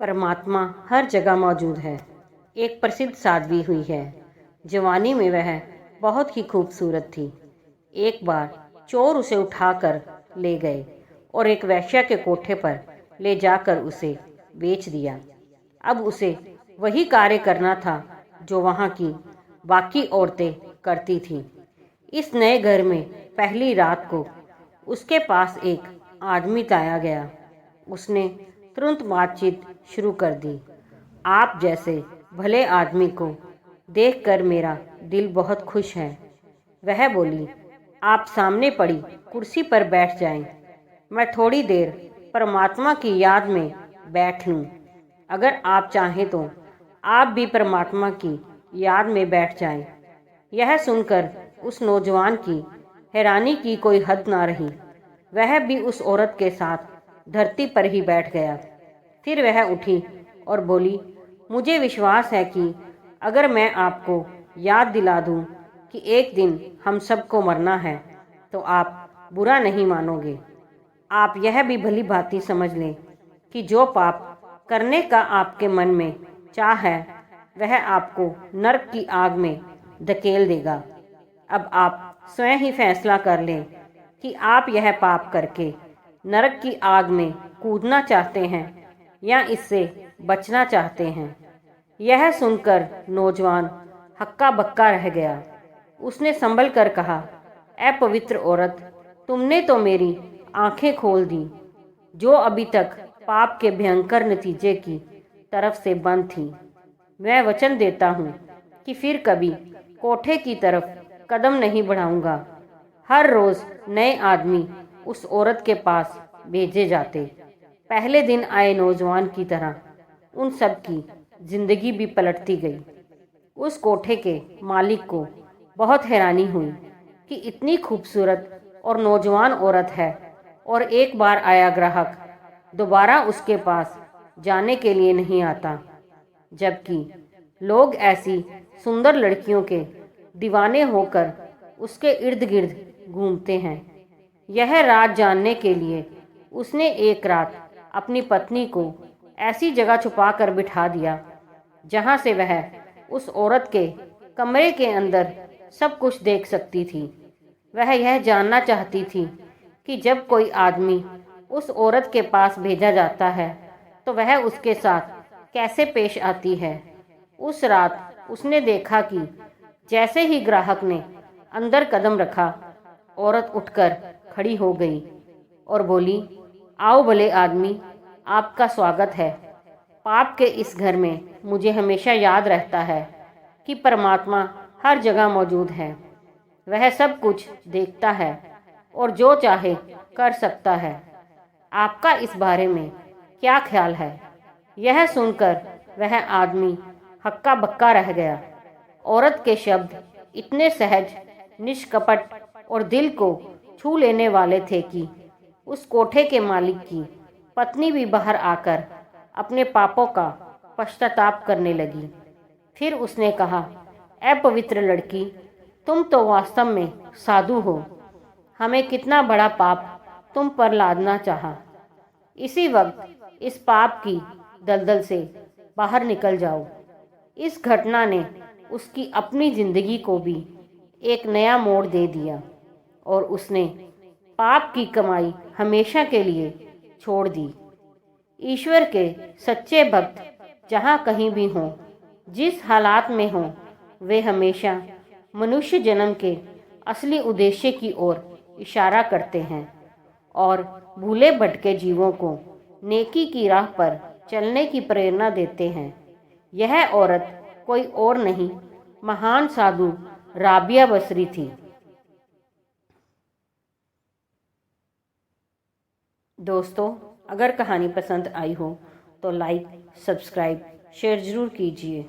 परमात्मा हर जगह मौजूद है। एक प्रसिद्ध साध्वी हुई है। जवानी में वह बहुत ही खूबसूरत थी। एक बार चोर उसे उठाकर ले गए और एक वेश्या के कोठे पर ले जाकर उसे बेच दिया। अब उसे वही कार्य करना था जो वहाँ की बाकी औरतें करती थीं। इस नए घर में पहली रात को उसके पास एक आदमी लाया गया। उसने तुरंत बातचीत शुरू कर दी। आप जैसे भले आदमी को देखकर मेरा दिल बहुत खुश है। वह बोली, आप सामने पड़ी कुर्सी पर बैठ जाएं। मैं थोड़ी देर परमात्मा की याद में बैठ लूं। अगर आप चाहें तो आप भी परमात्मा की याद में बैठ जाएं। यह सुनकर उस नौजवान की हैरानी की कोई हद ना रही। वह भी उस औरत के साथ धरती पर ही बैठ गया। फिर वह उठी और बोली, मुझे विश्वास है कि अगर मैं आपको याद दिला दूं कि एक दिन हम सबको मरना है तो आप बुरा नहीं मानोगे। आप यह भी भली भांति समझ लें कि जो पाप करने का आपके मन में चाह है वह आपको नरक की आग में धकेल देगा। अब आप स्वयं ही फैसला कर लें कि आप यह पाप करके नरक की आग में कूदना चाहते हैं या इससे बचना चाहते हैं। यह सुनकर नौजवान हक्का बक्का रह गया। उसने संभल कर कहा, ऐ पवित्र औरत, तुमने तो मेरी आंखें खोल दी, जो अभी तक पाप के भयंकर नतीजे की तरफ से बंद थी। मैं वचन देता हूँ कि फिर कभी कोठे की तरफ कदम नहीं बढ़ाऊंगा। हर रोज नए आदमी उस औरत के पास भेजे जाते। पहले दिन आए नौजवान की तरह उन सब की जिंदगी भी पलटती गई। उस कोठे के मालिक को बहुत हैरानी हुई कि इतनी खूबसूरत और नौजवान औरत है और एक बार आया ग्राहक दोबारा उसके पास जाने के लिए नहीं आता, जबकि लोग ऐसी सुंदर लड़कियों के दीवाने होकर उसके इर्द गिर्द घूमते हैं। यह राज जानने के लिए उसने एक रात अपनी पत्नी को ऐसी जगह छुपा कर बिठा दिया जहां से वह उस औरत के कमरे के अंदर सब कुछ देख सकती थी। वह यह जानना चाहती थी कि जब कोई आदमी उस औरत के पास भेजा जाता है तो वह उसके साथ कैसे पेश आती है। उस रात उसने देखा कि जैसे ही ग्राहक ने अंदर कदम रखा, औरत उठकर खड़ी हो गई और बोली, आओ भले आदमी, आपका स्वागत है। पाप के इस घर में मुझे हमेशा याद रहता है कि परमात्मा हर जगह मौजूद है। वह सब कुछ देखता है और जो चाहे कर सकता है। आपका इस बारे में क्या ख्याल है? यह सुनकर वह आदमी हक्का बक्का रह गया। औरत के शब्द इतने सहज, निष्कपट और दिल को छू लेने वाले थे कि उस कोठे के मालिक की पत्नी भी बाहर आकर अपने पापों का पश्चाताप करने लगी। फिर उसने कहा, ऐ पवित्र लड़की, तुम तो वास्तव में साधु हो। हमें कितना बड़ा पाप तुम पर लादना चाहा। इसी वक्त इस पाप की दलदल से बाहर निकल जाओ। इस घटना ने उसकी अपनी जिंदगी को भी एक नया मोड़ दे दिया और उसने पाप की कमाई हमेशा के लिए छोड़ दी। ईश्वर के सच्चे भक्त जहाँ कहीं भी हों, जिस हालात में हों, वे हमेशा मनुष्य जन्म के असली उद्देश्य की ओर इशारा करते हैं और भूले भटके जीवों को नेकी की राह पर चलने की प्रेरणा देते हैं। यह औरत कोई और नहीं, महान साधु राबिया बसरी थी। दोस्तों, अगर कहानी पसंद आई हो तो लाइक, सब्सक्राइब, शेयर ज़रूर कीजिए।